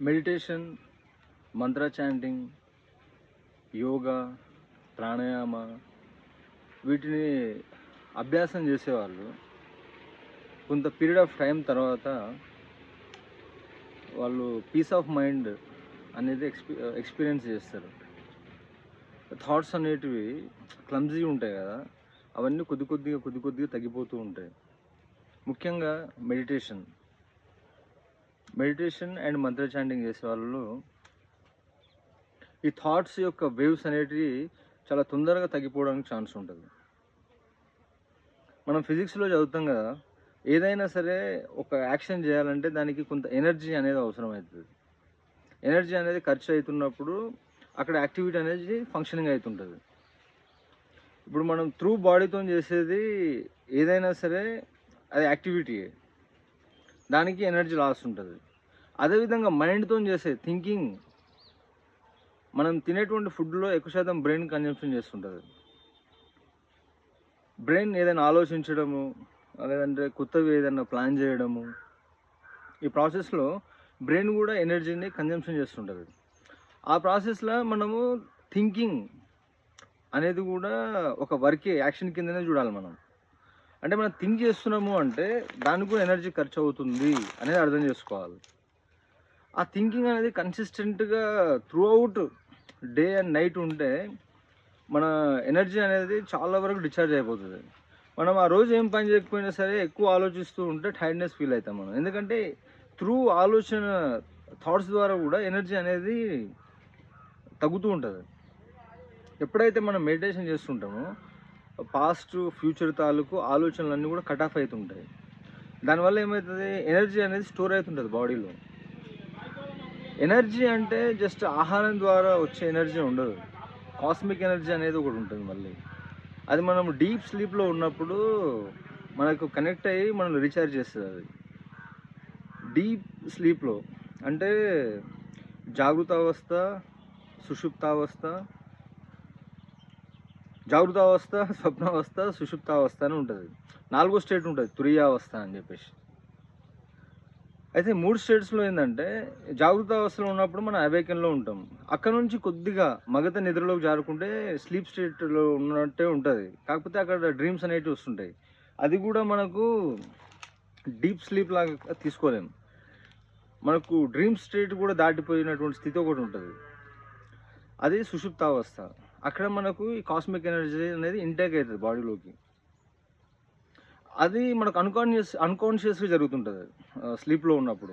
Meditation, మంత్ర chanting, yoga, pranayama వీటిని అభ్యాసం చేసేవాళ్ళు కొంత పీరియడ్ ఆఫ్ టైం తర్వాత వాళ్ళు పీస్ ఆఫ్ మైండ్ అనేది ఎక్స్పీరియన్స్ చేస్తారు. థాట్స్ అనేటివి క్లమ్జీ ఉంటాయి కదా, అవన్నీ కొద్ది కొద్దిగా తగ్గిపోతూ ఉంటాయి. ముఖ్యంగా మెడిటేషన్ అండ్ మంత్ర చాంటింగ్ చేసే వాళ్ళు ఈ థాట్స్ యొక్క వేవ్స్ అనేటివి చాలా తొందరగా తగ్గిపోవడానికి ఛాన్స్ ఉంటుంది. మనం ఫిజిక్స్లో చదువుతాం కదా, ఏదైనా సరే ఒక యాక్షన్ చేయాలంటే దానికి కొంత ఎనర్జీ అనేది అవసరం అవుతుంది. ఎనర్జీ అనేది ఖర్చు అవుతున్నప్పుడు అక్కడ యాక్టివిటీ అనేది ఫంక్షనింగ్ అవుతుంటుంది. ఇప్పుడు మనం త్రూ బాడీతో చేసేది ఏదైనా సరే అది యాక్టివిటీయే, దానికి ఎనర్జీ లాస్ ఉంటుంది. అదేవిధంగా మైండ్తో చేసే థింకింగ్, మనం తినేటువంటి ఫుడ్లో ఎక్కువ శాతం బ్రెయిన్ కన్జంప్షన్ చేస్తుంటుంది. బ్రెయిన్ ఏదైనా ఆలోచించడము, లేదంటే కొత్తవి ఏదైనా ప్లాన్ చేయడము, ఈ ప్రాసెస్లో బ్రెయిన్ కూడా ఎనర్జీని కన్జంప్షన్ చేస్తుంటుంది. ఆ ప్రాసెస్లో మనము థింకింగ్ అనేది కూడా ఒక వర్కే, యాక్షన్ కిందనే చూడాలి మనం. అంటే మనం థింక్ చేస్తున్నాము అంటే దానికి కూడా ఎనర్జీ ఖర్చు అవుతుంది అనేది అర్థం చేసుకోవాలి. ఆ థింకింగ్ అనేది కన్సిస్టెంట్గా through out day and night ఉంటే మన ఎనర్జీ అనేది చాలా వరకు డిశ్చార్జ్ అయిపోతుంది. మనం ఆ రోజు ఏం పని చేయకపోయినా సరే ఎక్కువ ఆలోచిస్తూ ఉంటే టైర్డ్నెస్ ఫీల్ అవుతాం మనం. ఎందుకంటే త్రూ ఆలోచన థాట్స్ ద్వారా కూడా ఎనర్జీ అనేది తగ్గుతూ ఉంటుంది. ఎప్పుడైతే మనం మెడిటేషన్ చేస్తుంటామో పాస్ట్ ఫ్యూచర్ తాలూకు ఆలోచనలన్నీ కూడా కట్ ఆఫ్ అవుతుంటాయి. దానివల్ల ఏమవుతుంది, ఎనర్జీ అనేది స్టోర్ అవుతుంటుంది బాడీలో. ఎనర్జీ అంటే జస్ట్ ఆహారం ద్వారా వచ్చే ఎనర్జీ ఉండదు, కాస్మిక్ ఎనర్జీ అనేది ఒకటి ఉంటుంది. మళ్ళీ అది మనం డీప్ స్లీప్లో ఉన్నప్పుడు మనకు కనెక్ట్ అయ్యి మనల్ని రీఛార్జ్ చేస్తుంది. అది డీప్ స్లీప్లో అంటే జాగృతావస్థ, సుషుప్తావస్థ, స్వప్నావస్థ, సుషుప్తావస్థ అని ఉంటుంది. 4వ స్టేట్ ఉంటుంది తురియావస్థ అని చెప్పేసి. అయితే 3 స్టేట్స్లో ఏంటంటే జాగృతావస్థలో ఉన్నప్పుడు మనం అవేకెన్లో ఉంటాం. అక్కడ నుంచి కొద్దిగా మగత నిద్రలోకి జారుకుంటే స్లీప్ స్టేట్లో ఉన్నట్టే ఉంటుంది. కాకపోతే అక్కడ డ్రీమ్స్ అనేవి వస్తుంటాయి. అది కూడా మనకు డీప్ స్లీప్ లాగా తీసుకోలేము. మనకు డ్రీమ్ స్టేట్ కూడా దాటిపోయినటువంటి స్థితి ఒకటి ఉంటుంది, అది సుషుప్తావస్థ. అక్కడ మనకు ఈ కాస్మిక్ ఎనర్జీ అనేది ఇంటేక్ అవుతుంది బాడీలోకి. అది మనకు అన్కాన్షియస్గా జరుగుతుంటుంది స్లీప్లో ఉన్నప్పుడు.